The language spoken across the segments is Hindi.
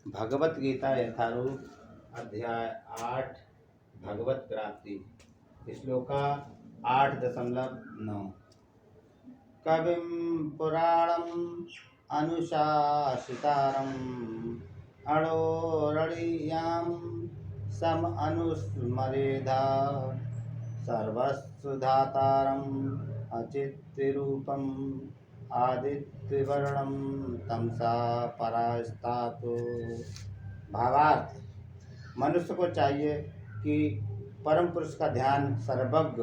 भगवत गीता यथारूप अध्याय 8 भगवत प्राप्ति श्लोका 8.9 कविं पुराणम् अनुशासितारम् अणोरणीयां सम अनुस्मरेधा सर्वस्वधातारम् अचित्तिरूपम् आदित्यवर्णं तमसा परास्तातु। भावार्थ, मनुष्य को चाहिए कि परम पुरुष का ध्यान सर्वज्ञ,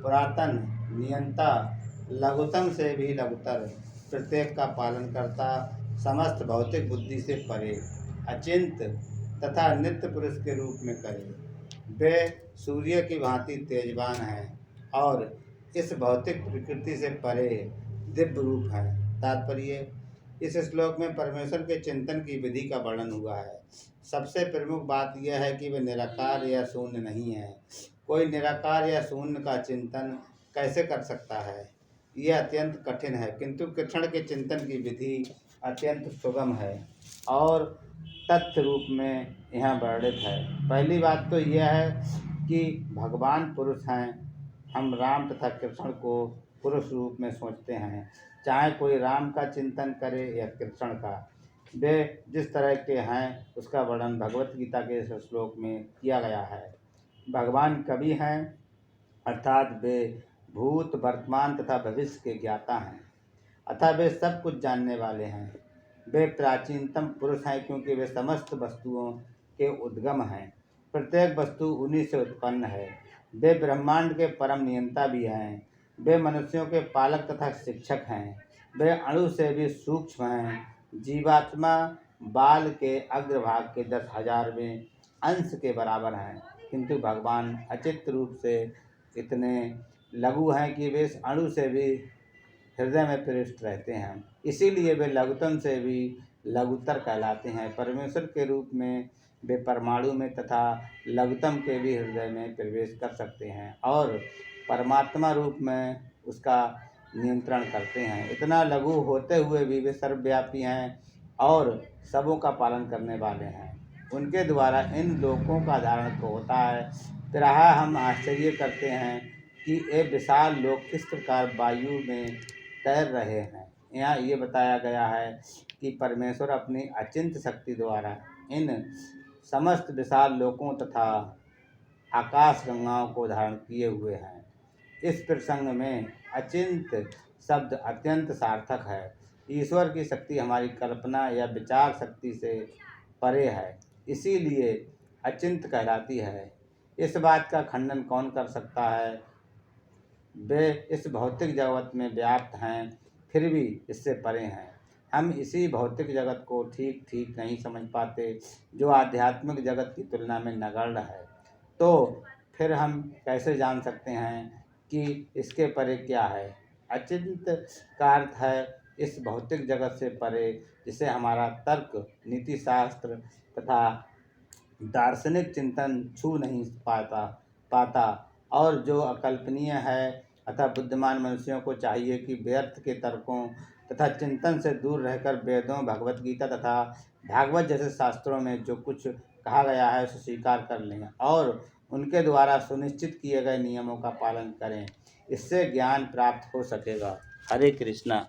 पुरातन, नियंता, लघुतम से भी लघुतर, प्रत्येक का पालन करता, समस्त भौतिक बुद्धि से परे, अचिंत तथा नित्य पुरुष के रूप में करे। वे सूर्य की भांति तेजवान हैं और इस भौतिक प्रकृति से परे दिव्य रूप है। तात्पर्य, इस श्लोक में परमेश्वर के चिंतन की विधि का वर्णन हुआ है। सबसे प्रमुख बात यह है कि वे निराकार या शून्य नहीं है। कोई निराकार या शून्य का चिंतन कैसे कर सकता है, यह अत्यंत कठिन है, किंतु कृष्ण के चिंतन की विधि अत्यंत सुगम है और तथ्य रूप में यहाँ वर्णित है। पहली बात तो यह है कि भगवान पुरुष हैं। हम राम तथा कृष्ण को पुरुष रूप में सोचते हैं, चाहे कोई राम का चिंतन करे या कृष्ण का। वे जिस तरह के हैं उसका वर्णन भगवत गीता के इस श्लोक में किया गया है। भगवान कवि हैं, अर्थात वे भूत, वर्तमान तथा भविष्य के ज्ञाता हैं, अतः वे सब कुछ जानने वाले हैं। वे प्राचीनतम पुरुष हैं क्योंकि वे समस्त वस्तुओं के उद्गम हैं। प्रत्येक वस्तु उन्हीं से उत्पन्न है। वे ब्रह्मांड के परम नियंता भी हैं। वे मनुष्यों के पालक तथा शिक्षक हैं। वे अणु से भी सूक्ष्म हैं। जीवात्मा बाल के अग्रभाग के 10,000वें अंश के बराबर हैं, किंतु भगवान अचित्त रूप से इतने लघु हैं कि वे इस अणु से भी हृदय में प्रविष्ट रहते हैं। इसीलिए वे लघुतम से भी लघुतर कहलाते हैं। परमेश्वर के रूप में वे परमाणु में तथा लघुतम के भी हृदय में प्रवेश कर सकते हैं और परमात्मा रूप में उसका नियंत्रण करते हैं। इतना लघु होते हुए भी वे सर्वव्यापी हैं और सबों का पालन करने वाले हैं। उनके द्वारा इन लोकों का धारण होता है। फिर हम आश्चर्य करते हैं कि ये विशाल लोक किस प्रकार वायु में तैर रहे हैं। यहाँ ये बताया गया है कि परमेश्वर अपनी अचिंत्य शक्ति द्वारा इन समस्त विशाल लोकों तथा आकाश गंगाओं को धारण किए हुए हैं। इस प्रसंग में अचिंत शब्द अत्यंत सार्थक है। ईश्वर की शक्ति हमारी कल्पना या विचार शक्ति से परे है, इसीलिए अचिंत कहलाती है। इस बात का खंडन कौन कर सकता है? वे इस भौतिक जगत में व्याप्त हैं, फिर भी इससे परे हैं। हम इसी भौतिक जगत को ठीक ठीक नहीं समझ पाते, जो आध्यात्मिक जगत की तुलना में नगण्य है। तो फिर हम कैसे जान सकते हैं कि इसके परे क्या है? अचिंत का अर्थ है इस भौतिक जगत से परे, जिसे हमारा तर्क, नीति शास्त्र तथा दार्शनिक चिंतन छू नहीं पाता और जो अकल्पनीय है। अतः बुद्धिमान मनुष्यों को चाहिए कि व्यर्थ के तर्कों तथा चिंतन से दूर रहकर वेदों, भगवत गीता तथा भागवत जैसे शास्त्रों में जो कुछ कहा गया है उसे स्वीकार कर लें और उनके द्वारा सुनिश्चित किए गए नियमों का पालन करें। इससे ज्ञान प्राप्त हो सकेगा। हरे कृष्णा।